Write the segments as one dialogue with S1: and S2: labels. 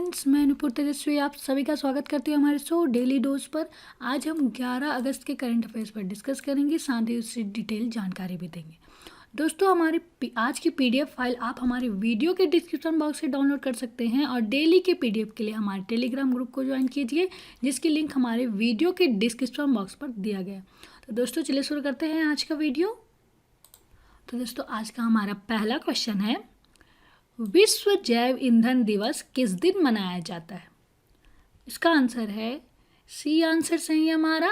S1: Friends, मैं नुपुर तेजस्वी आप सभी का स्वागत करती हूँ हमारे शो डेली डोज पर। आज हम 11 अगस्त के करंट अफेयर्स पर डिस्कस करेंगे, साथ ही उससे डिटेल जानकारी भी देंगे। दोस्तों, हमारे आज की पीडीएफ फाइल आप हमारे वीडियो के डिस्क्रिप्शन बॉक्स से डाउनलोड कर सकते हैं और डेली के पीडीएफ के लिए हमारे टेलीग्राम ग्रुप को ज्वाइन कीजिए, जिसकी लिंक हमारे वीडियो के डिस्क्रिप्शन बॉक्स पर दिया गया है। तो दोस्तों, चलिए शुरू करते हैं आज का वीडियो। तो दोस्तों, आज का हमारा पहला क्वेश्चन है, विश्व जैव ईंधन दिवस किस दिन मनाया जाता है? इसका आंसर है सी आंसर सही है हमारा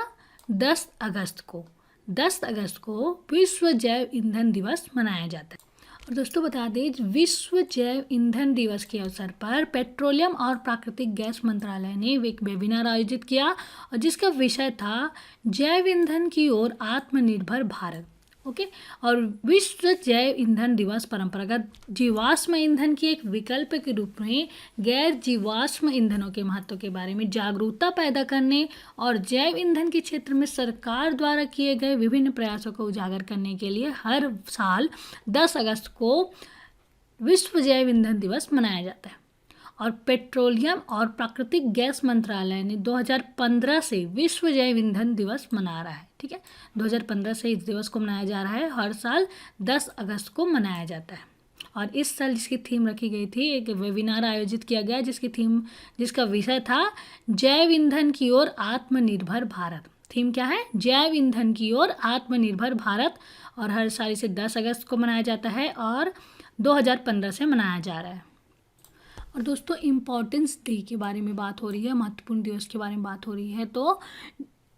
S1: 10 अगस्त को। 10 अगस्त को विश्व जैव ईंधन दिवस मनाया जाता है। और दोस्तों बता दें, विश्व जैव ईंधन दिवस के अवसर पर पेट्रोलियम और प्राकृतिक गैस मंत्रालय ने एक वेबिनार आयोजित किया और जिसका विषय था जैव ईंधन की ओर आत्मनिर्भर भारत। ओके। और विश्व जैव ईंधन दिवस परंपरागत जीवाश्म ईंधन की एक विकल्प के रूप में गैर जीवाश्म ईंधनों के महत्व के बारे में जागरूकता पैदा करने और जैव ईंधन के क्षेत्र में सरकार द्वारा किए गए विभिन्न प्रयासों को उजागर करने के लिए हर साल 10 अगस्त को विश्व जैव ईंधन दिवस मनाया जाता है। और पेट्रोलियम और प्राकृतिक गैस मंत्रालय ने 2015 से विश्व जैव ईंधन दिवस मना रहा है। ठीक है, 2015 से इस दिवस को मनाया जा रहा है। हर साल 10 अगस्त को मनाया जाता है। और इस साल जिसकी थीम रखी गई थी, एक वेबिनार आयोजित किया गया जिसका विषय था जैव ईंधन की ओर आत्मनिर्भर भारत। थीम क्या है? जैव ईंधन की ओर आत्मनिर्भर भारत। और हर साल इसे 10 अगस्त को मनाया जाता है और 2015 से मनाया जा रहा है। और दोस्तों, इम्पोर्टेंस डे के बारे में बात हो रही है, महत्वपूर्ण दिवस के बारे में बात हो रही है। तो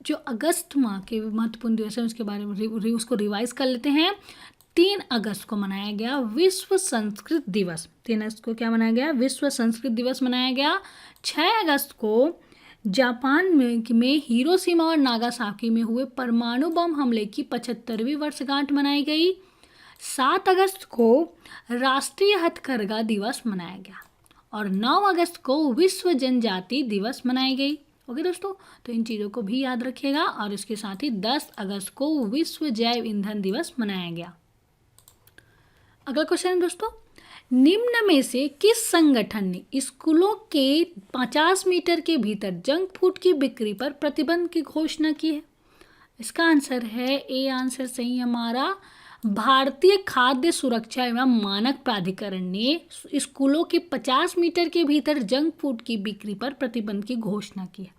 S1: जो अगस्त माह के महत्वपूर्ण दिवस है उसके बारे में उसको रिवाइज कर लेते हैं। 3 अगस्त को मनाया गया विश्व संस्कृत दिवस। 3 अगस्त को क्या मनाया गया? विश्व संस्कृत दिवस मनाया गया। 6 अगस्त को जापान में हिरोशिमा और नागासाकी में हुए परमाणु बम हमले की 75वीं वर्षगांठ मनाई गई। 7 अगस्त को राष्ट्रीय हथकरघा दिवस मनाया गया और 9 अगस्त को विश्व जनजाति दिवस मनाई गई। ओके दोस्तों, तो इन चीज़ों को भी याद रखिएगा। और इसके साथ ही 10 अगस्त को विश्व जैव ईंधन दिवस मनाया गया। अगला क्वेश्चन है दोस्तों, निम्न में से किस संगठन ने स्कूलों के 50 मीटर के भीतर जंक फूड की बिक्री पर प्रतिबंध की घोषणा की है? इसका आंसर है ए आंसर सही हमारा भारतीय खाद्य सुरक्षा एवं मानक प्राधिकरण ने स्कूलों के 50 मीटर के भीतर जंक फूड की बिक्री पर प्रतिबंध की घोषणा की है।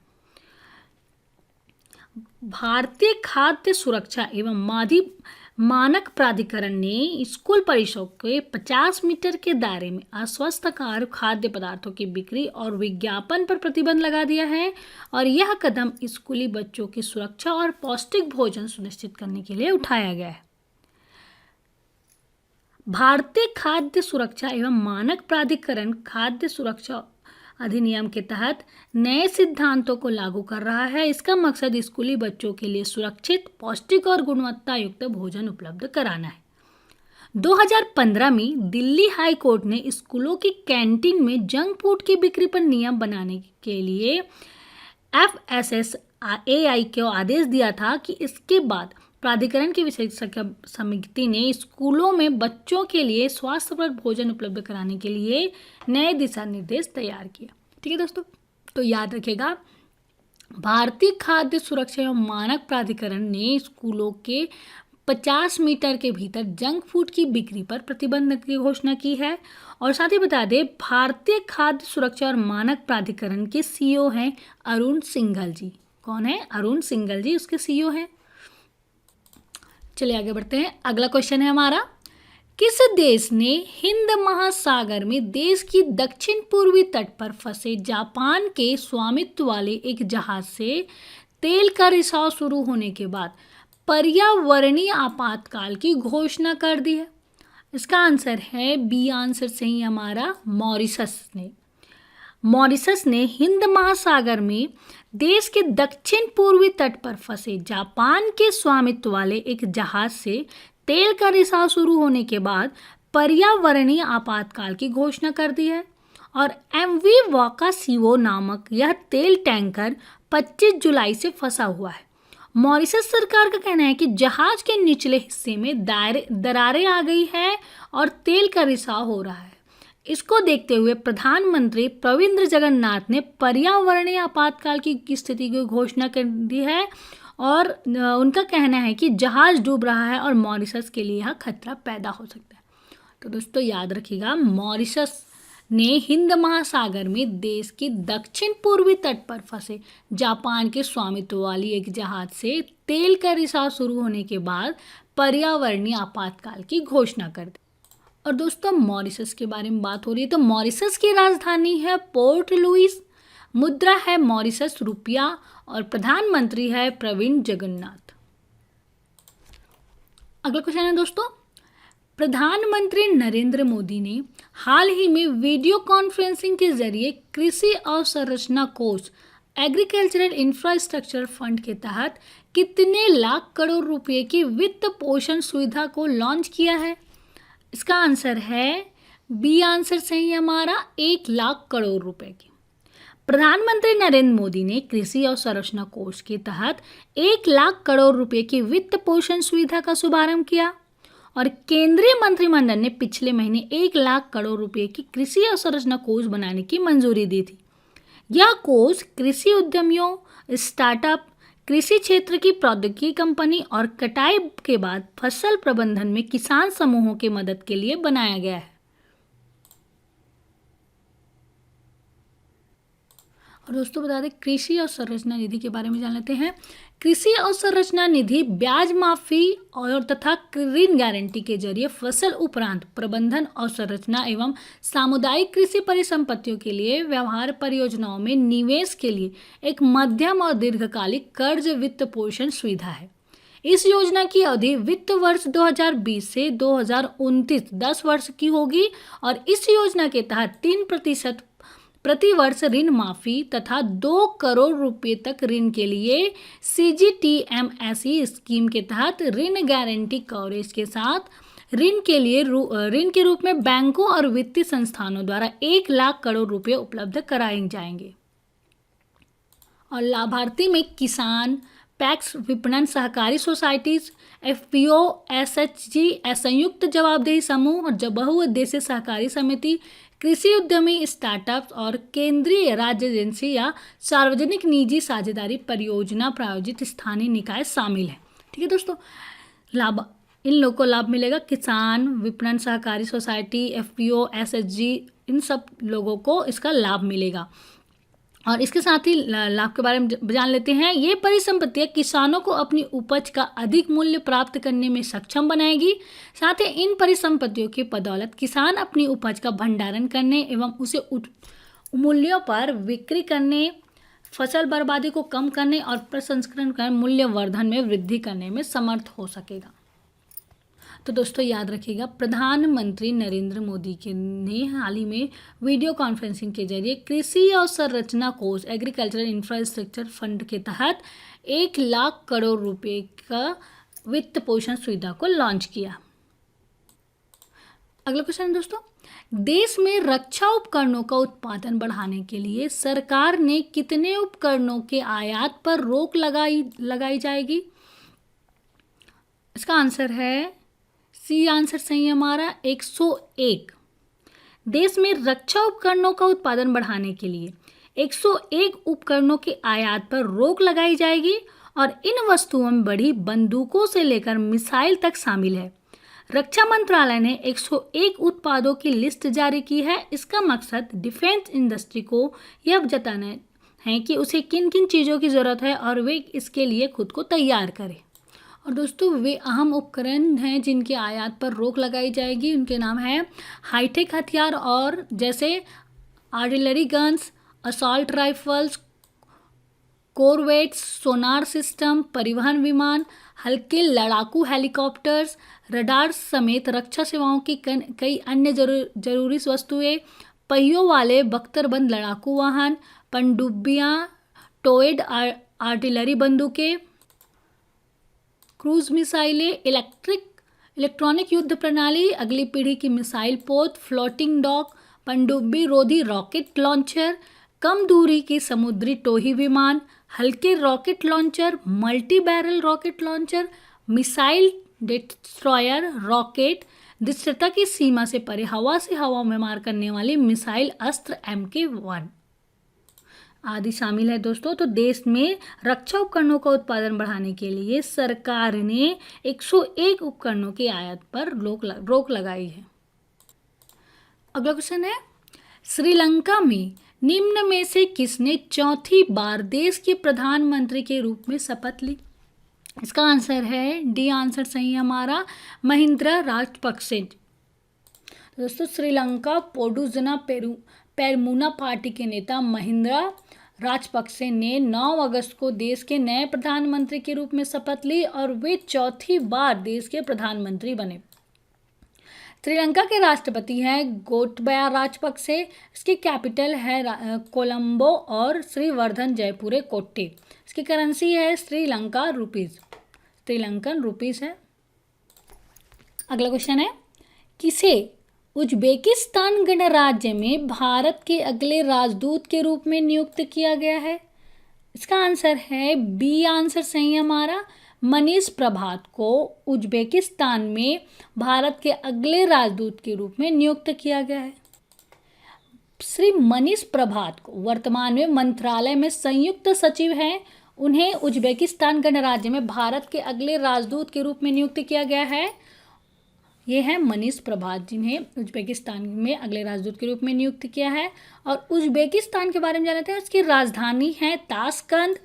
S1: भारतीय खाद्य सुरक्षा एवं मानक प्राधिकरण ने स्कूल परिसरों के 50 मीटर के दायरे में अस्वास्थ्यकर खाद्य पदार्थों की बिक्री और विज्ञापन पर प्रतिबंध लगा दिया है। और यह कदम स्कूली बच्चों की सुरक्षा और पौष्टिक भोजन सुनिश्चित करने के लिए उठाया गया है। भारतीय खाद्य सुरक्षा एवं मानक प्राधिकरण खाद्य सुरक्षा अधिनियम के तहत नए सिद्धांतों को लागू कर रहा है। इसका मकसद स्कूली बच्चों के लिए सुरक्षित, पौष्टिक और गुणवत्ता युक्त भोजन उपलब्ध कराना है। 2015 में दिल्ली हाई कोर्ट ने स्कूलों की कैंटीन में जंक फूड की बिक्री पर नियम बनाने के लिए FSSAI को आदेश दिया था कि इसके बाद प्राधिकरण की विशेषज्ञ समिति ने स्कूलों में बच्चों के लिए स्वास्थ्यप्रद भोजन उपलब्ध कराने के लिए नए दिशा निर्देश तैयार किए। ठीक है दोस्तों, तो याद रखिएगा, भारतीय खाद्य सुरक्षा एवं मानक प्राधिकरण ने स्कूलों के 50 मीटर के भीतर जंक फूड की बिक्री पर प्रतिबंध की घोषणा की है। और साथ ही बता दें, भारतीय खाद्य सुरक्षा और मानक प्राधिकरण के CEO हैं अरुण सिंघल जी। कौन है? अरुण सिंघल जी उसके CEO हैं। चलिए आगे बढ़ते हैं। अगला क्वेश्चन है हमारा, किस देश ने हिंद महासागर में देश की दक्षिण पूर्वी तट पर फंसे जापान के स्वामित्व वाले एक जहाज से तेल का रिसाव शुरू होने के बाद पर्यावरणीय आपातकाल की घोषणा कर दी है? इसका आंसर है बी आंसर सही हमारा मॉरिशस ने। मॉरिशस ने हिंद महासागर में देश के दक्षिण पूर्वी तट पर फंसे जापान के स्वामित्व वाले एक जहाज से तेल का रिसाव शुरू होने के बाद पर्यावरणीय आपातकाल की घोषणा कर दी है। और MV वाकाशिवो नामक यह तेल टैंकर 25 जुलाई से फंसा हुआ है। मॉरिशस सरकार का कहना है कि जहाज के निचले हिस्से में दरारें आ गई है और तेल का रिसाव हो रहा है। इसको देखते हुए प्रधानमंत्री प्रविंद्र जगन्नाथ ने पर्यावरणीय आपातकाल की स्थिति की घोषणा कर दी है और उनका कहना है कि जहाज डूब रहा है और मॉरिशस के लिए यहाँ खतरा पैदा हो सकता है। तो दोस्तों याद रखिएगा, मॉरिशस ने हिंद महासागर में देश के दक्षिण पूर्वी तट पर फंसे जापान के स्वामित्व वाली एक जहाज से तेल का रिसाव शुरू होने के बाद पर्यावरणीय आपातकाल की घोषणा कर दी। और दोस्तों मॉरिशस के बारे में बात हो रही है तो मॉरिशस की राजधानी है पोर्ट लुइस, मुद्रा है मॉरिशस रुपया और प्रधानमंत्री है प्रविंद जगन्नाथ। अगला क्वेश्चन है दोस्तों, प्रधानमंत्री नरेंद्र मोदी ने हाल ही में वीडियो कॉन्फ्रेंसिंग के जरिए कृषि अवसंरचना कोष एग्रीकल्चरल इंफ्रास्ट्रक्चर फंड के तहत कितने लाख करोड़ रुपए की वित्त पोषण सुविधा को लॉन्च किया है? इसका आंसर है बी आंसर सही है हमारा, 1 लाख करोड़ रुपए की। प्रधानमंत्री नरेंद्र मोदी ने कृषि अवसंरचना कोष के तहत 1 लाख करोड़ रुपए की वित्त पोषण सुविधा का शुभारंभ किया और केंद्रीय मंत्रिमंडल ने पिछले महीने 1 लाख करोड़ रुपए की कृषि अवसंरचना कोष बनाने की मंजूरी दी थी। यह कोष कृषि उद्यमियों, स्टार्टअप, कृषि क्षेत्र की प्रौद्योगिकी कंपनी और कटाई के बाद फसल प्रबंधन में किसान समूहों की मदद के लिए बनाया गया है। और दोस्तों बता दें, कृषि अवसंरचना निधि के बारे में जान लेते हैं। कृषि अवसंरचना निधि ब्याज माफी और तथा ऋण गारंटी के जरिए फसल उपरांत प्रबंधन अवसंरचना एवं सामुदायिक कृषि परिसंपत्तियों के लिए व्यवहार परियोजनाओं में निवेश के लिए एक मध्यम और दीर्घकालिक कर्ज वित्त पोषण सुविधा है। इस योजना की अवधि वित्त वर्ष 2020 से 2029 10 वर्ष की होगी और इस योजना के तहत 3% प्रति वर्ष ऋण माफी तथा 2 करोड़ रुपए तक ऋण के लिए CGTMSE स्कीम के तहत ऋण गारंटी कवरेज के साथ ऋण के रूप में बैंकों और वित्तीय संस्थानों द्वारा 1 लाख करोड़ रुपए उपलब्ध कराए जाएंगे। और लाभार्थी में किसान, पैक्स, विपणन सहकारी सोसाइटीज, FPO, SHG, संयुक्त जवाबदेही समूह और बहुउद्देशीय सहकारी समिति, कृषि उद्यमी, स्टार्टअप्स और केंद्रीय राज्य एजेंसी या सार्वजनिक निजी साझेदारी परियोजना प्रायोजित स्थानीय निकाय शामिल है। ठीक है दोस्तों, इन लोगों को लाभ मिलेगा। किसान, विपणन सहकारी सोसाइटी, FPO, SHG, इन सब लोगों को इसका लाभ मिलेगा। और इसके साथ ही लाभ के बारे में जान लेते हैं। ये परिसंपत्तियां किसानों को अपनी उपज का अधिक मूल्य प्राप्त करने में सक्षम बनाएगी। साथ ही इन परिसंपत्तियों की बदौलत किसान अपनी उपज का भंडारण करने एवं उसे मूल्यों पर बिक्री करने, फसल बर्बादी को कम करने और प्रसंस्करण कर मूल्यवर्धन में वृद्धि करने में समर्थ हो सकेगा। तो दोस्तों याद रखिएगा, प्रधानमंत्री नरेंद्र मोदी ने हाल ही में वीडियो कॉन्फ्रेंसिंग के जरिए कृषि अवसंरचना कोष एग्रीकल्चरल इंफ्रास्ट्रक्चर फंड के तहत 1 लाख करोड़ रुपए का वित्त पोषण सुविधा को लॉन्च किया। अगला क्वेश्चन है दोस्तों, देश में रक्षा उपकरणों का उत्पादन बढ़ाने के लिए सरकार ने कितने उपकरणों के आयात पर रोक लगाई जाएगी? इसका आंसर है सी आंसर सही है हमारा, 101। देश में रक्षा उपकरणों का उत्पादन बढ़ाने के लिए 101 उपकरणों के आयात पर रोक लगाई जाएगी और इन वस्तुओं में बड़ी बंदूकों से लेकर मिसाइल तक शामिल है। रक्षा मंत्रालय ने 101 उत्पादों की लिस्ट जारी की है। इसका मकसद डिफेंस इंडस्ट्री को यह जताना है कि उसे किन किन चीज़ों की ज़रूरत है और वे इसके लिए खुद को तैयार करें। और दोस्तों वे अहम उपकरण हैं जिनके आयात पर रोक लगाई जाएगी। उनके नाम हैं हाईटेक हथियार और जैसे artillery guns, assault rifles, corvettes, sonar system, परिवहन विमान, हल्के लड़ाकू हेलीकॉप्टर्स, रडार समेत रक्षा सेवाओं की कई अन्य जरूरी वस्तुएं, पहियों वाले बख्तरबंद लड़ाकू वाहन, पनडुब्बियां, टोएड आर्टिलरी बंदूकें, क्रूज मिसाइलें, इलेक्ट्रॉनिक युद्ध प्रणाली, अगली पीढ़ी की मिसाइल पोत, फ्लोटिंग डॉक, पनडुब्बी रोधी रॉकेट लॉन्चर, कम दूरी की समुद्री टोही विमान, हल्के rocket launcher, multi barrel rocket launcher, missile destroyer rocket, दृढ़ता की सीमा से परे हवा से हवा में मार करने वाली मिसाइल अस्त्र MK1 आदि शामिल है दोस्तों। तो देश में रक्षा उपकरणों का उत्पादन बढ़ाने के लिए सरकार ने 101 उपकरणों की आयात पर रोक लगाई है। अगला क्वेश्चन है, श्रीलंका में निम्न में से किसने चौथी बार देश के प्रधानमंत्री के रूप में शपथ ली? इसका आंसर है डी आंसर सही है हमारा, महिंद्रा राजपक्षे। दोस्तों श्रीलंका पोडुजना पेरमुना पार्टी के नेता महिंद्रा राजपक्षे ने 9 अगस्त को देश के नए प्रधानमंत्री के रूप में शपथ ली और वे चौथी बार देश के प्रधानमंत्री बने। श्रीलंका के राष्ट्रपति हैं गोटबाया राजपक्षे, इसकी कैपिटल है कोलंबो और श्रीवर्धन जयपुरे कोट्टे। इसकी करेंसी है श्रीलंका रुपीस, श्रीलंकन रुपीस है। अगला क्वेश्चन है, किसे उज्बेकिस्तान गणराज्य में भारत के अगले राजदूत के रूप में नियुक्त किया गया है? इसका आंसर है बी आंसर सही है हमारा, मनीष प्रभात को उज्बेकिस्तान में भारत के अगले राजदूत के रूप में नियुक्त किया गया है। श्री मनीष प्रभात को वर्तमान में मंत्रालय में संयुक्त सचिव हैं। उन्हें उज्बेकिस्तान गणराज्य में भारत के अगले राजदूत के रूप में नियुक्त किया गया है। ये है मनीष प्रभात, जिन्हें उज्बेकिस्तान में अगले राजदूत के रूप में नियुक्त किया है। और उज्बेकिस्तान के बारे में जानते हैं, उसकी राजधानी है ताशकंद,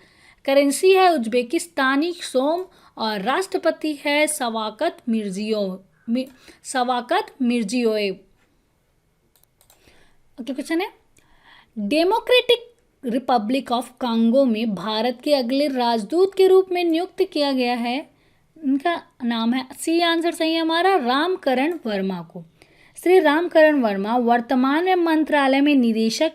S1: करेंसी है उज्बेकिस्तानी सोम और राष्ट्रपति है शवाकत मिर्जियोयेव। अगला क्वेश्चन है, डेमोक्रेटिक रिपब्लिक ऑफ कांगो में भारत के अगले राजदूत के रूप में नियुक्त किया गया है। इनका नाम है, सी आंसर सही है हमारा, रामकरण वर्मा को। श्री रामकरण वर्मा वर्तमान में मंत्रालय में निदेशक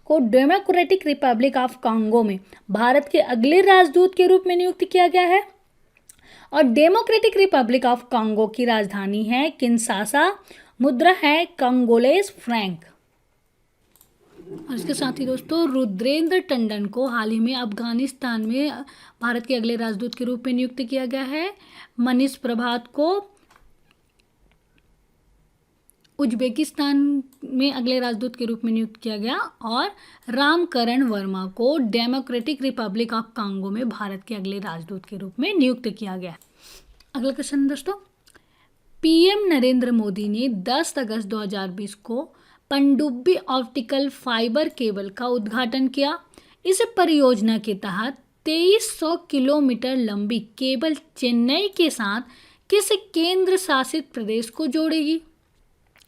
S1: को डेमोक्रेटिक रिपब्लिक ऑफ कांगो में भारत के अगले राजदूत के रूप में नियुक्त किया गया है। और डेमोक्रेटिक रिपब्लिक ऑफ कांगो की राजधानी है किनशासा, मुद्रा है कंगोलेस फ्रैंक। और इसके साथ ही दोस्तों रुद्रेंद्र टंडन को हाल ही में अफगानिस्तान में भारत के अगले राजदूत के रूप में नियुक्त किया गया है। मनीष प्रभात को उज्बेकिस्तान में अगले राजदूत के रूप में नियुक्त किया गया और रामकरण वर्मा को डेमोक्रेटिक रिपब्लिक ऑफ कांगो में भारत के अगले राजदूत के रूप में नियुक्त किया गया। अगला क्वेश्चन दोस्तों, पीएम नरेंद्र मोदी ने 10 अगस्त 2020 को पनडुब्बी ऑप्टिकल फाइबर केबल का उद्घाटन किया। इस परियोजना के तहत 2300 किलोमीटर लंबी केबल चेन्नई के साथ किस केंद्र शासित प्रदेश को जोड़ेगी?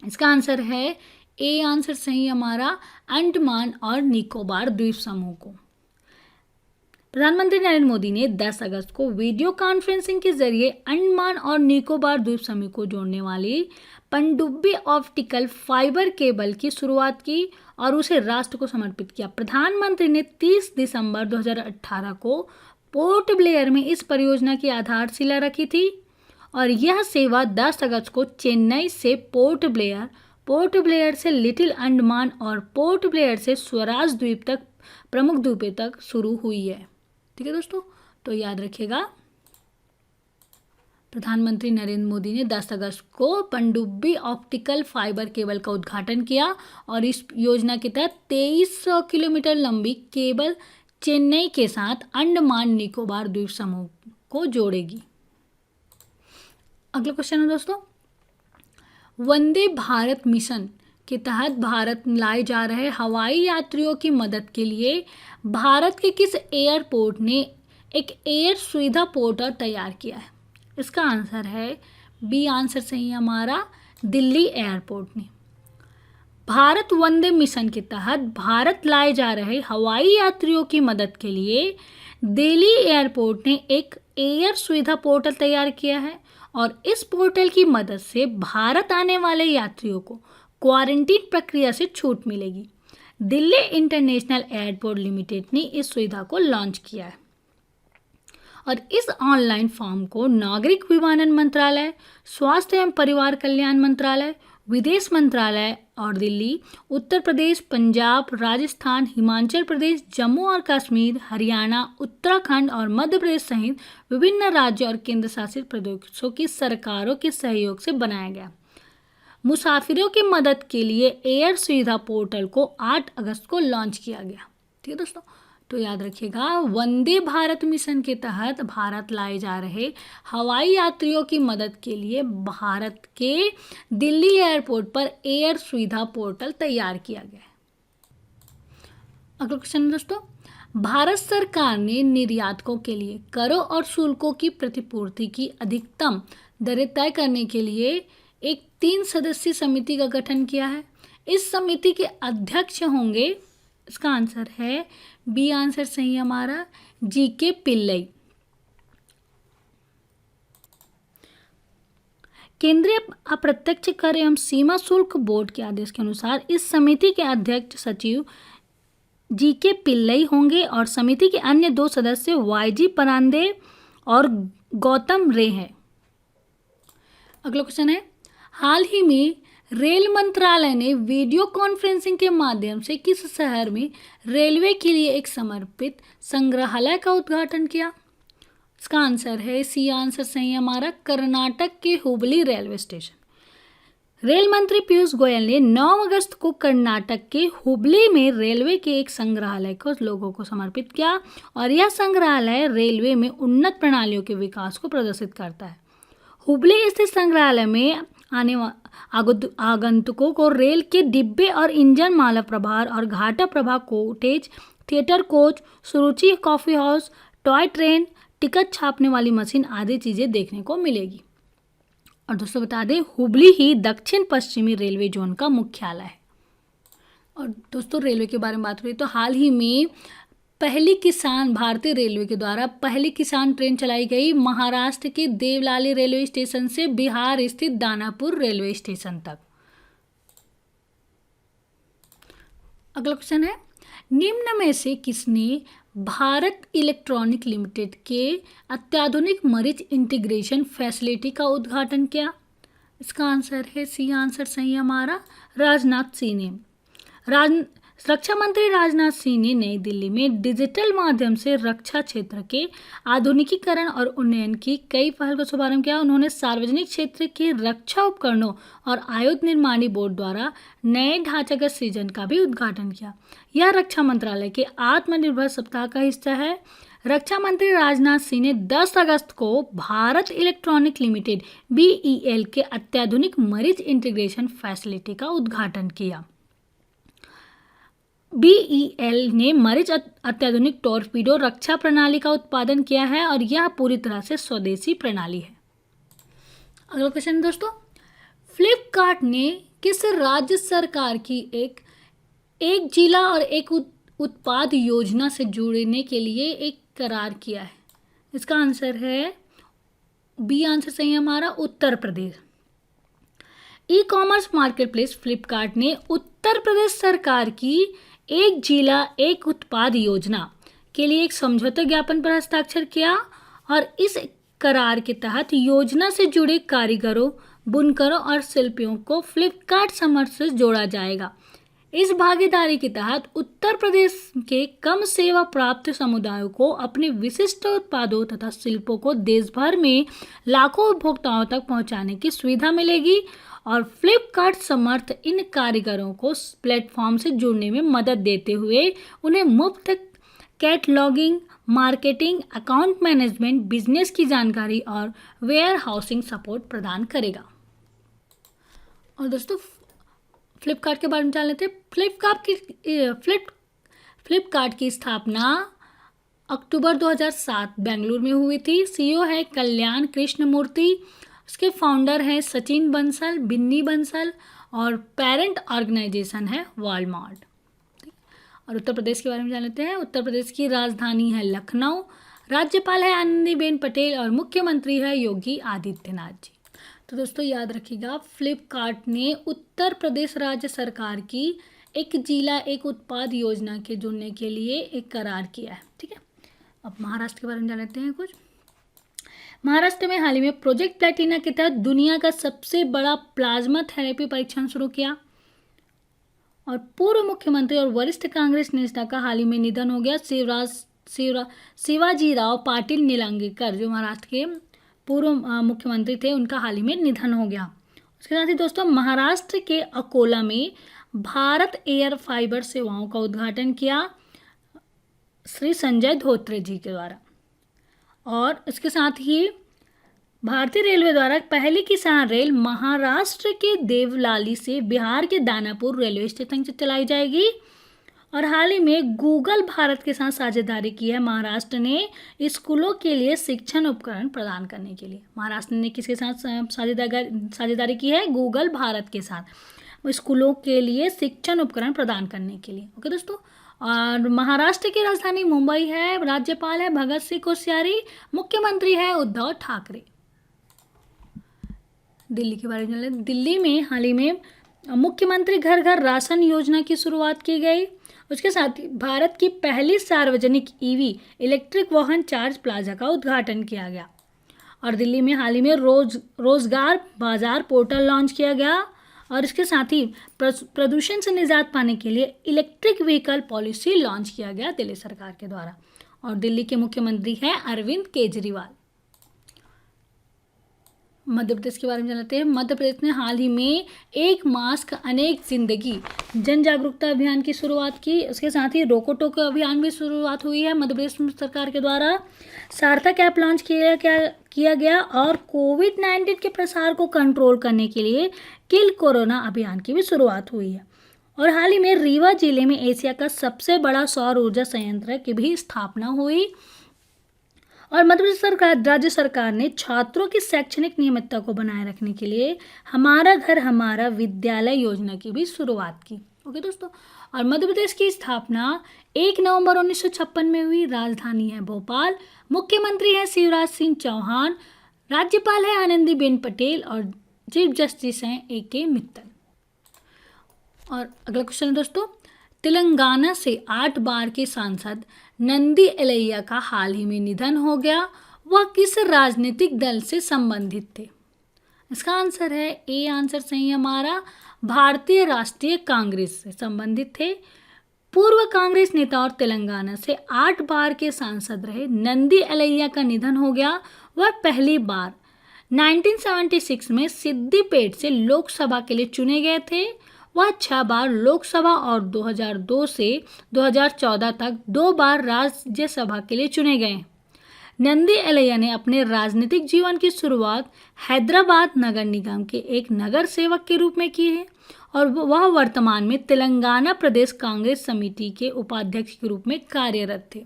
S1: इसका आंसर है ए आंसर सही हमारा, अंडमान और निकोबार द्वीप समूह को। प्रधानमंत्री नरेंद्र मोदी ने 10 अगस्त को वीडियो कॉन्फ्रेंसिंग के जरिए अंडमान और निकोबार द्वीप समूह को जोड़ने वाली पनडुब्बी ऑप्टिकल फाइबर केबल की शुरुआत की और उसे राष्ट्र को समर्पित किया। प्रधानमंत्री ने 30 दिसंबर 2018 को पोर्ट ब्लेयर में इस परियोजना की आधारशिला रखी थी और यह सेवा 10 अगस्त को चेन्नई से पोर्ट ब्लेयर से लिटिल अंडमान और पोर्ट ब्लेयर से स्वराज द्वीप तक प्रमुख द्वीपों तक शुरू हुई है। ठीक है दोस्तों, तो याद रखिएगा, प्रधानमंत्री नरेंद्र मोदी ने 10 अगस्त को पनडुब्बी ऑप्टिकल फाइबर केबल का उद्घाटन किया और इस योजना के तहत 2300 किलोमीटर लंबी केबल चेन्नई के साथ अंडमान निकोबार द्वीप समूह को जोड़ेगी। अगला क्वेश्चन है दोस्तों, वंदे भारत मिशन के तहत भारत लाए जा रहे हवाई यात्रियों की मदद के लिए भारत के किस एयरपोर्ट ने एक एयर सुविधा पोर्टल तैयार किया है? इसका आंसर है बी आंसर सही है हमारा, दिल्ली एयरपोर्ट ने। भारत वंदे मिशन के तहत भारत लाए जा रहे हवाई यात्रियों की मदद के लिए दिल्ली एयरपोर्ट ने एक एयर सुविधा पोर्टल तैयार किया है और इस पोर्टल की मदद से भारत आने वाले यात्रियों को क्वारंटीन प्रक्रिया से छूट मिलेगी। दिल्ली इंटरनेशनल एयरपोर्ट लिमिटेड ने इस सुविधा को लॉन्च किया है और इस ऑनलाइन फॉर्म को नागरिक विमानन मंत्रालय, स्वास्थ्य एवं परिवार कल्याण मंत्रालय, विदेश मंत्रालय और दिल्ली, उत्तर प्रदेश, पंजाब, राजस्थान, हिमाचल प्रदेश, जम्मू और कश्मीर, हरियाणा, उत्तराखंड और मध्य प्रदेश सहित विभिन्न राज्यों और केंद्र शासित प्रदेशों की सरकारों के सहयोग से बनाया गया। मुसाफिरों की मदद के लिए एयर सुविधा पोर्टल को 8 अगस्त को लॉन्च किया गया। ठीक है दोस्तों, तो याद रखिएगा, वंदे भारत मिशन के तहत भारत लाए जा रहे हवाई यात्रियों की मदद के लिए भारत के दिल्ली एयरपोर्ट पर एयर सुविधा पोर्टल तैयार किया गया है। अगला क्वेश्चन दोस्तों, भारत सरकार ने निर्यातकों के लिए करों और शुल्कों की प्रतिपूर्ति की अधिकतम दरें तय करने के लिए एक 3 सदस्यीय समिति का गठन किया है। इस समिति के अध्यक्ष होंगे, इसका आंसर है बी आंसर सही हमारा, जी.के. पिल्लई। केंद्रीय अप्रत्यक्ष कर एवं सीमा शुल्क बोर्ड के आदेश के अनुसार इस समिति के अध्यक्ष सचिव जी.के. पिल्लई होंगे और समिति के अन्य 2 सदस्य वाई.जी. परांदे और गौतम रे हैं। अगला क्वेश्चन है, हाल ही में रेल मंत्रालय ने वीडियो कॉन्फ्रेंसिंग के माध्यम से किस शहर में रेलवे के लिए एक समर्पित संग्रहालय का उद्घाटन किया? इसका आंसर है सी आंसर सही हमारा, कर्नाटक के हुबली रेलवे स्टेशन। रेल मंत्री पीयूष गोयल ने 9 अगस्त को कर्नाटक के हुबली में रेलवे के एक संग्रहालय को लोगों को समर्पित किया और यह संग्रहालय रेलवे में उन्नत प्रणालियों के विकास को प्रदर्शित करता है। हुबली स्थित संग्रहालय में आने आगंतुकों को रेल के डिब्बे और इंजन माला प्रभार और घाटा प्रभा cottage, theatre coach, Suruchi coffee house, toy train, ticket छापने वाली मशीन आदि चीज़ें देखने को मिलेगी। और दोस्तों बता दें, हुबली ही दक्षिण पश्चिमी रेलवे जोन का मुख्यालय है। और दोस्तों रेलवे के बारे में बात हुई तो हाल ही में भारतीय रेलवे के द्वारा पहली किसान ट्रेन चलाई गई महाराष्ट्र के देवलाली रेलवे स्टेशन से बिहार स्थित दानापुर रेलवे स्टेशन तक। अगला क्वेश्चन है, निम्न में से किसने भारत इलेक्ट्रॉनिक लिमिटेड के अत्याधुनिक मरीज इंटीग्रेशन फैसिलिटी का उद्घाटन किया? इसका आंसर है सी आंसर सही हमारा, राजनाथ सिंह ने। रक्षा मंत्री राजनाथ सिंह ने नई दिल्ली में डिजिटल माध्यम से रक्षा क्षेत्र के आधुनिकीकरण और उन्नयन की कई पहल का शुभारंभ किया। उन्होंने सार्वजनिक क्षेत्र के रक्षा उपकरणों और आयुध निर्माणी बोर्ड द्वारा नए ढांचागत सृजन का भी उद्घाटन किया। यह रक्षा मंत्रालय के आत्मनिर्भर सप्ताह का हिस्सा है। रक्षा मंत्री राजनाथ सिंह ने 10 अगस्त को भारत इलेक्ट्रॉनिक लिमिटेड BEL के अत्याधुनिक मरीज इंटीग्रेशन फैसिलिटी का उद्घाटन किया। BEL ने मरीज अत्याधुनिक टॉर्पीडो रक्षा प्रणाली का उत्पादन किया है और यह पूरी तरह से स्वदेशी प्रणाली है। अगला क्वेश्चन दोस्तों, फ्लिपकार्ट ने किस राज्य सरकार की एक जिला और एक उत्पाद योजना से जुड़ने के लिए एक करार किया है? इसका आंसर है बी आंसर सही है हमारा, उत्तर प्रदेश। ई-कॉमर्स मार्केटप्लेस फ्लिपकार्ट ने उत्तर प्रदेश सरकार की एक जिला एक उत्पाद योजना के लिए एक समझौता ज्ञापन पर हस्ताक्षर किया और इस करार के तहत योजना से जुड़े कारीगरों, बुनकरों और शिल्पियों को फ्लिपकार्ट समर्थ से जोड़ा जाएगा। इस भागीदारी के तहत उत्तर प्रदेश के कम सेवा प्राप्त समुदायों को अपने विशिष्ट उत्पादों तथा शिल्पों को देश भर में लाखों उपभोक्ताओं तक पहुंचाने की सुविधा मिलेगी और फ्लिपकार्ट समर्थ इन कारीगरों को प्लेटफॉर्म से जुड़ने में मदद देते हुए उन्हें मुफ्त cataloguing, marketing, account management, business की जानकारी और वेयर हाउसिंग सपोर्ट प्रदान करेगा। और दोस्तों फ्लिपकार्ट के बारे में जान लेते हैं। फ्लिपकार्ट की स्थापना अक्टूबर 2007 बेंगलुरु में हुई थी। CEO है कल्याण कृष्णमूर्ति, उसके फाउंडर हैं सचिन बंसल, बिन्नी बंसल और पेरेंट ऑर्गेनाइजेशन है वॉलमार्ट। और उत्तर प्रदेश के बारे में जान लेते हैं। उत्तर प्रदेश की राजधानी है लखनऊ, राज्यपाल है आनंदीबेन पटेल और मुख्यमंत्री है योगी आदित्यनाथ जी। तो दोस्तों याद रखिएगा, फ्लिपकार्ट ने उत्तर प्रदेश राज्य सरकार की एक जिला एक उत्पाद योजना के जुड़ने के लिए एक करार किया है। ठीक है, अब महाराष्ट्र के बारे में जान लेते हैं कुछ। महाराष्ट्र में हाल ही में प्रोजेक्ट प्लैटिना के तहत दुनिया का सबसे बड़ा प्लाज्मा थेरेपी परीक्षण शुरू किया और पूर्व मुख्यमंत्री और वरिष्ठ कांग्रेस नेता का हाल ही में निधन हो गया। शिवाजीराव पाटिल निलंगेकर जो महाराष्ट्र के पूर्व मुख्यमंत्री थे, उनका हाल ही में निधन हो गया। उसके साथ ही दोस्तों महाराष्ट्र के अकोला में भारत एयर फाइबर सेवाओं का उद्घाटन किया श्री संजय धोत्रे जी के द्वारा। और इसके साथ ही भारतीय रेलवे द्वारा पहली किसान रेल महाराष्ट्र के देवलाली से बिहार के दानापुर रेलवे स्टेशन से चलाई जाएगी। और हाल ही में गूगल भारत के साथ साझेदारी की है महाराष्ट्र ने स्कूलों के लिए शिक्षण उपकरण प्रदान करने के लिए। महाराष्ट्र ने किसके साथ साझेदारी की है? गूगल भारत के साथ स्कूलों के लिए शिक्षण उपकरण प्रदान करने के लिए। ओके दोस्तों। और महाराष्ट्र की राजधानी मुंबई है, राज्यपाल है भगत सिंह कोश्यारी, मुख्यमंत्री है उद्धव ठाकरे। दिल्ली के बारे में जानें। दिल्ली में हाल ही में मुख्यमंत्री घर घर राशन योजना की शुरुआत की गई। उसके साथ ही भारत की पहली सार्वजनिक ईवी इलेक्ट्रिक वाहन चार्ज प्लाजा का उद्घाटन किया गया। और दिल्ली में हाल ही में रोजगार बाजार पोर्टल लॉन्च किया गया। और इसके साथ ही प्रदूषण से निजात पाने के लिए इलेक्ट्रिक व्हीकल पॉलिसी लॉन्च किया गया दिल्ली सरकार के द्वारा। और दिल्ली के मुख्यमंत्री हैं अरविंद केजरीवाल। मध्य प्रदेश के बारे में जानते हैं। मध्य प्रदेश ने हाल ही में एक मास्क अनेक जिंदगी जन जागरूकता अभियान की शुरुआत की। उसके साथ ही रोको टोको अभियान भी शुरुआत हुई है मध्य प्रदेश सरकार के द्वारा। सार्थक ऐप लॉन्च किया गया और कोविड-19 के प्रसार को कंट्रोल करने के लिए किल कोरोना अभियान की भी शुरुआत हुई है। और हाल ही में रीवा जिले में एशिया का सबसे बड़ा सौर ऊर्जा संयंत्र की भी स्थापना हुई। और मध्य प्रदेश राज्य सरकार ने छात्रों की शैक्षणिक नियमितता को बनाए रखने के लिए हमारा घर हमारा विद्यालय योजना की भी शुरुआत की। ओके दोस्तों। और मध्य प्रदेश की स्थापना 1 नवंबर 1956 में हुई। राजधानी है भोपाल, मुख्यमंत्री है शिवराज सिंह चौहान, राज्यपाल है आनंदीबेन पटेल और चीफ जस्टिस हैं AK मित्तल। और अगला क्वेश्चन है दोस्तों, तेलंगाना से 8 बार के सांसद नंदी एलैया का हाल ही में निधन हो गया। वह किस राजनीतिक दल से संबंधित थे? इसका आंसर है ए आंसर सही है हमारा, भारतीय राष्ट्रीय कांग्रेस से संबंधित थे। पूर्व कांग्रेस नेता और तेलंगाना से 8 बार के सांसद रहे नंदी एलैया का निधन हो गया। वह पहली बार 1976 में सिद्दीपेट से लोकसभा के लिए चुने गए थे। वह 6 बार लोकसभा और 2002 से 2014 तक 2 बार राज्यसभा के लिए चुने गए। नंदी एलैया ने अपने राजनीतिक जीवन की शुरुआत हैदराबाद नगर निगम के एक नगर सेवक के रूप में की है और वह वर्तमान में तेलंगाना प्रदेश कांग्रेस समिति के उपाध्यक्ष के रूप में कार्यरत थे।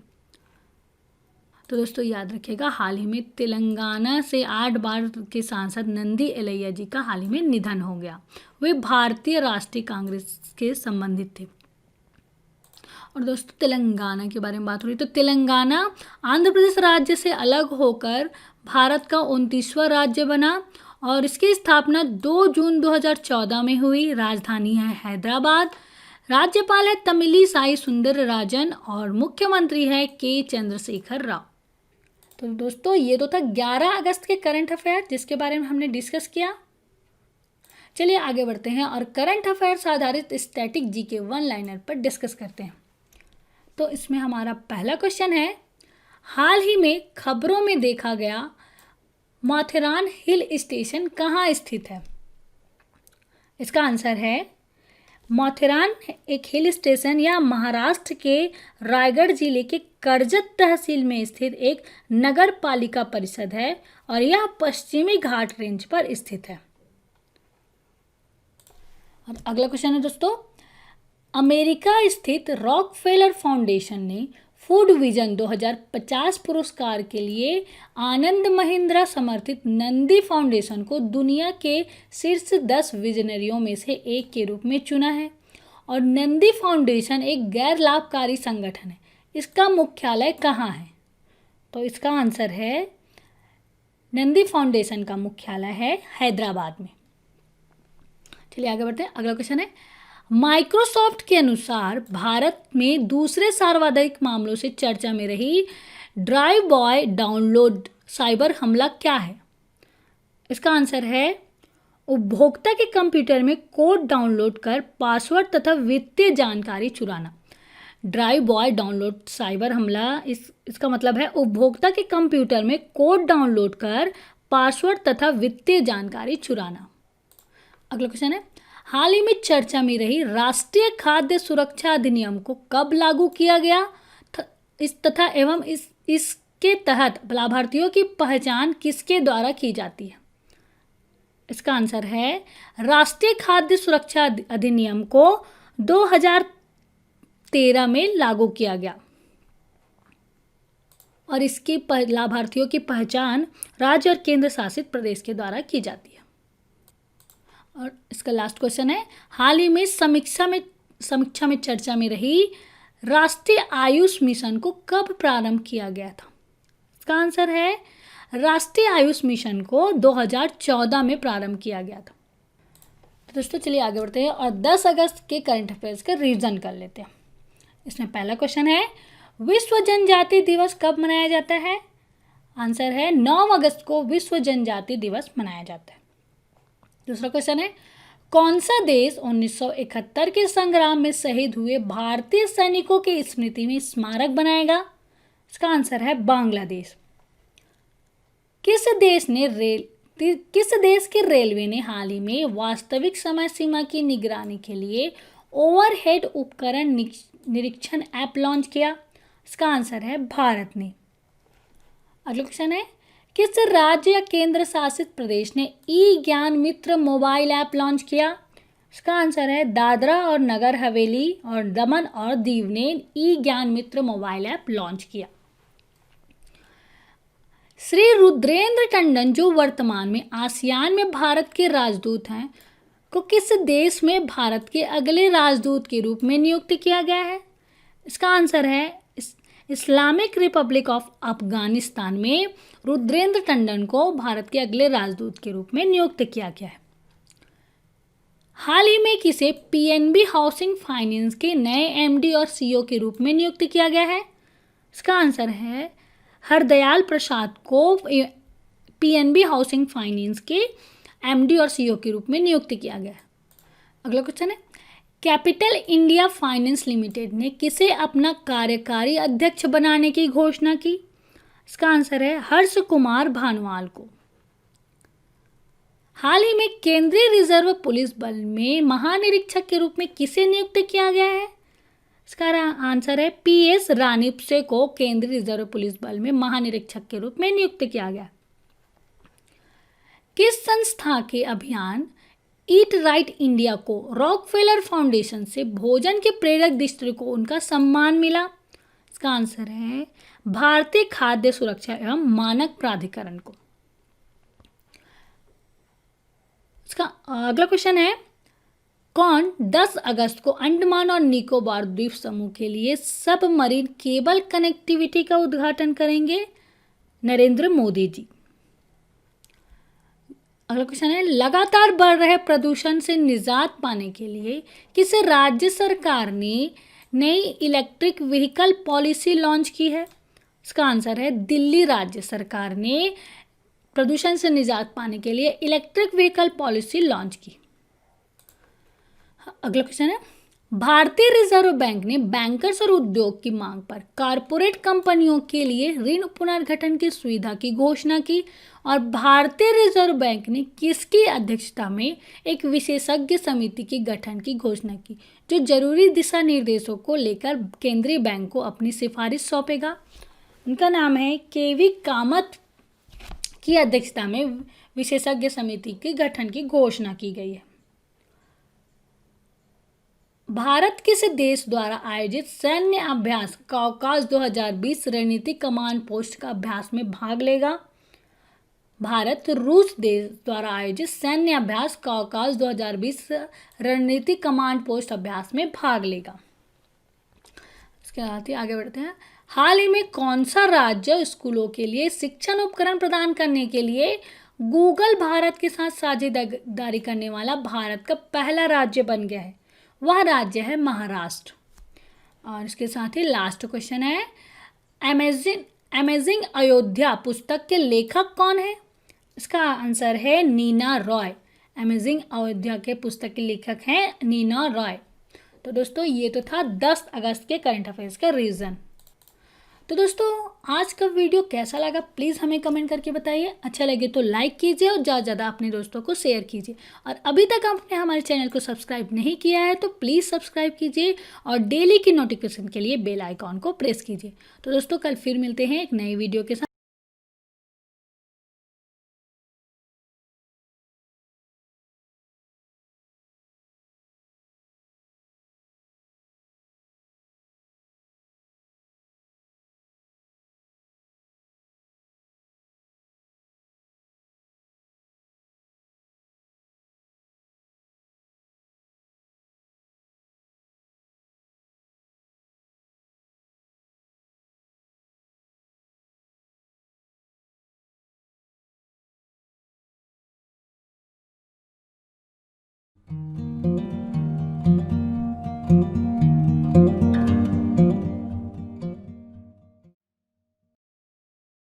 S1: तो दोस्तों याद रखिएगा, हाल ही में तेलंगाना से 8 बार के सांसद नंदी एलैया जी का हाल ही में निधन हो गया। वे भारतीय राष्ट्रीय कांग्रेस के संबंधित थे। और दोस्तों तेलंगाना के बारे में बात हो रही तो तेलंगाना आंध्र प्रदेश राज्य से अलग होकर भारत का 29वां राज्य बना और इसकी स्थापना 2 जून 2014 में हुई। राजधानी है हैदराबाद, राज्यपाल है तमिलिसाई सुंदरराजन और मुख्यमंत्री है के चंद्रशेखर राव। तो दोस्तों ये तो था 11 अगस्त के करंट अफेयर जिसके बारे में हमने डिस्कस किया। चलिए आगे बढ़ते हैं और करंट अफेयर्स आधारित स्टैटिक जीके 1 लाइनर पर डिस्कस करते हैं। तो इसमें हमारा पहला क्वेश्चन है, हाल ही में खबरों में देखा गया माथेरान हिल स्टेशन कहाँ स्थित है? इसका आंसर है माथेरान एक हिल स्टेशन या महाराष्ट्र के रायगढ़ जिले के कर्जत तहसील में स्थित एक नगर पालिका परिषद है और यह पश्चिमी घाट रेंज पर स्थित है। और अगला क्वेश्चन है दोस्तों, अमेरिका स्थित रॉकफेलर फाउंडेशन ने फूड विजन 2050 पुरस्कार के लिए आनंद महिंद्रा समर्थित नंदी फाउंडेशन को दुनिया के शीर्ष 10 विजनरियों में से एक के रूप में चुना है। और नंदी फाउंडेशन एक गैर लाभकारी संगठन है। इसका मुख्यालय कहाँ है? तो इसका आंसर है नंदी फाउंडेशन का मुख्यालय है हैदराबाद में। चलिए आगे बढ़ते हैं। अगला क्वेश्चन है, माइक्रोसॉफ्ट के अनुसार भारत में दूसरे सर्वाधिक मामलों से चर्चा में रही ड्राइव बॉय डाउनलोड साइबर हमला क्या है? इसका आंसर है उपभोक्ता के कंप्यूटर में कोड डाउनलोड कर पासवर्ड तथा वित्तीय जानकारी चुराना। ड्राइव बॉय डाउनलोड साइबर हमला इसका मतलब है उपभोक्ता के कंप्यूटर में कोड डाउनलोड कर पासवर्ड तथा वित्तीय जानकारी चुराना। अगला क्वेश्चन है, हाल ही में चर्चा में रही राष्ट्रीय खाद्य सुरक्षा अधिनियम को कब लागू किया गया तथा एवं इसके तहत लाभार्थियों की पहचान किसके द्वारा की जाती है? इसका आंसर है राष्ट्रीय खाद्य सुरक्षा अधिनियम को 2013 में लागू किया गया और इसकी लाभार्थियों की पहचान राज्य और केंद्र शासित प्रदेश के द्वारा की जाती है। और इसका लास्ट क्वेश्चन है, हाल ही में समीक्षा में चर्चा में रही राष्ट्रीय आयुष मिशन को कब प्रारंभ किया गया था? इसका आंसर है राष्ट्रीय आयुष मिशन को 2014 में प्रारंभ किया गया था। तो दोस्तों चलिए आगे बढ़ते हैं और 10 अगस्त के करंट अफेयर्स का रिवीजन कर लेते हैं। इसमें पहला क्वेश्चन है, विश्व जनजाति दिवस कब मनाया जाता है? आंसर है 9 अगस्त को विश्व जनजाति दिवस मनाया जाता है। दूसरा क्वेश्चन है, कौन सा देश 1971 के संग्राम में शहीद हुए भारतीय सैनिकों की स्मृति में स्मारक बनाएगा? इसका आंसर है बांग्लादेश। किस देश के रेलवे ने हाल ही में वास्तविक समय सीमा की निगरानी के लिए ओवरहेड उपकरण निरीक्षण ऐप लॉन्च किया? इसका आंसर है भारत ने। अगला क्वेश्चन है, किस राज्य या केंद्र शासित प्रदेश ने ई ज्ञान मित्र मोबाइल ऐप लॉन्च किया? इसका आंसर है दादरा और नगर हवेली और दमन और दीव ने ई ज्ञान मित्र मोबाइल ऐप लॉन्च किया। श्री रुद्रेंद्र टंडन जो वर्तमान में आसियान में भारत के राजदूत हैं को किस देश में भारत के अगले राजदूत के रूप में नियुक्त किया गया है? इसका आंसर है इस्लामिक रिपब्लिक ऑफ अफगानिस्तान में रुद्रेंद्र टंडन को भारत के अगले राजदूत के रूप में नियुक्त किया गया है। हाल ही में किसे पीएनबी हाउसिंग फाइनेंस के नए एमडी और सीईओ के रूप में नियुक्त किया गया है? इसका आंसर है हरदयाल प्रसाद को पीएनबी हाउसिंग फाइनेंस के एमडी और सीईओ के रूप में नियुक्त किया गया है। अगला क्वेश्चन है, कैपिटल इंडिया फाइनेंस लिमिटेड ने किसे अपना कार्यकारी अध्यक्ष बनाने की घोषणा की? इसका आंसर है हर्ष कुमार भानवाल को। हाल ही में केंद्रीय रिजर्व पुलिस बल में महानिरीक्षक के रूप में किसे नियुक्त किया गया है? इसका आंसर है पीएस रानीपसे को केंद्रीय रिजर्व पुलिस बल में महानिरीक्षक के रूप में नियुक्त किया गया। किस संस्था के अभियान ईट राइट इंडिया को रॉकफेलर फाउंडेशन से भोजन के प्रेरक दृष्टिकोण का सम्मान मिला? इसका आंसर है भारतीय खाद्य सुरक्षा एवं मानक प्राधिकरण को। इसका अगला क्वेश्चन है, कौन 10 अगस्त को अंडमान और निकोबार द्वीप समूह के लिए सबमरीन केबल कनेक्टिविटी का उद्घाटन करेंगे? नरेंद्र मोदी जी। अगला क्वेश्चन है, लगातार बढ़ रहे प्रदूषण से निजात पाने के लिए किस राज्य सरकार ने नई इलेक्ट्रिक व्हीकल पॉलिसी लॉन्च की है? इसका आंसर है दिल्ली राज्य सरकार ने प्रदूषण से निजात पाने के लिए इलेक्ट्रिक व्हीकल पॉलिसी लॉन्च की। अगला क्वेश्चन है, भारतीय रिजर्व बैंक ने बैंकर्स और उद्योग की मांग पर कारपोरेट कंपनियों के लिए ऋण पुनर्गठन की सुविधा की घोषणा की और भारतीय रिजर्व बैंक ने किसकी अध्यक्षता में एक विशेषज्ञ समिति के गठन की घोषणा की जो जरूरी दिशा निर्देशों को लेकर केंद्रीय बैंक को अपनी सिफारिश सौंपेगा? उनका नाम है केवी कामत की अध्यक्षता में विशेषज्ञ समिति के गठन की घोषणा की गई है। भारत किस देश द्वारा आयोजित सैन्य अभ्यास कॉकास 2020 रणनीतिक कमांड पोस्ट का अभ्यास में भाग लेगा? भारत रूस देश द्वारा आयोजित सैन्य अभ्यास कॉकास 2020 रणनीतिक कमांड पोस्ट अभ्यास में भाग लेगा। इसके साथ ही आगे बढ़ते हैं। हाल ही में कौन सा राज्य स्कूलों के लिए शिक्षण उपकरण प्रदान करने के लिए गूगल भारत के साथ साझेदारी करने वाला भारत का पहला राज्य बन गया है? वह राज्य है महाराष्ट्र। और इसके साथ ही लास्ट क्वेश्चन है, अमेजिंग अयोध्या पुस्तक के लेखक कौन है? इसका आंसर है नीना रॉय। अमेजिंग अयोध्या के पुस्तक के लेखक हैं नीना रॉय। तो दोस्तों ये तो था 10 अगस्त के करंट अफेयर्स का रीज़न। तो दोस्तों आज का वीडियो कैसा लगा प्लीज़ हमें कमेंट करके बताइए। अच्छा लगे तो लाइक कीजिए और ज़्यादा से ज़्यादा अपने दोस्तों को शेयर कीजिए। और अभी तक आपने हमारे चैनल को सब्सक्राइब नहीं किया है तो प्लीज़ सब्सक्राइब कीजिए और डेली की नोटिफिकेशन के लिए बेल आइकॉन को प्रेस कीजिए। तो दोस्तों कल फिर मिलते हैं एक नई वीडियो के साथ।